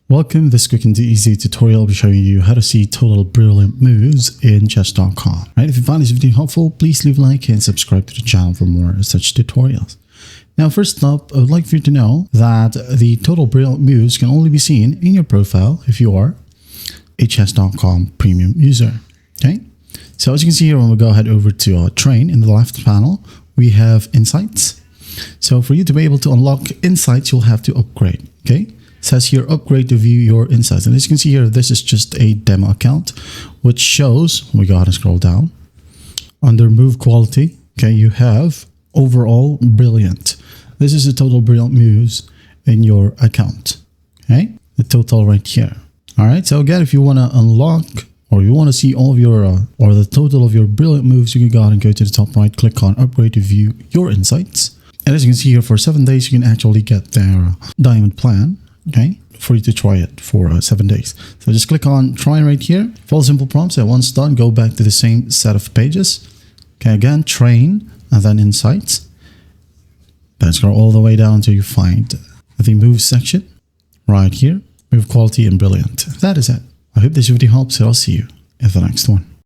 Welcome. This quick and easy tutorial will be showing you how to see total brilliant moves in chess.com. Right? If you found this video helpful, please leave a like and subscribe to the channel for more such tutorials. Now, first up, I would like for you to know that the total brilliant moves can only be seen in your profile if you are a chess.com premium user. Okay. So as you can see here, when we go ahead over to train in the left panel, we have insights. So for you to be able to unlock insights, you'll have to upgrade. Okay. It says here, upgrade to view your insights. And as you can see here, this is just a demo account, which shows, we go ahead and scroll down, under move quality, okay, you have overall brilliant. This is the total brilliant moves in your account, okay? The total right here. All right, so again, if you want to unlock or you want to see all of your, or the total of your brilliant moves, you can go ahead and go to the top right, click on upgrade to view your insights. And as you can see here, for 7 days, you can actually get their diamond plan. Okay, for you to try it for 7 days. So just click on try right here, follow simple prompts, and once done, go back to the same set of pages. Okay, again, train, and then insights. Then scroll all the way down until you find the move section right here, move quality and brilliant. That is it. I hope this video helps, and I'll see you in the next one.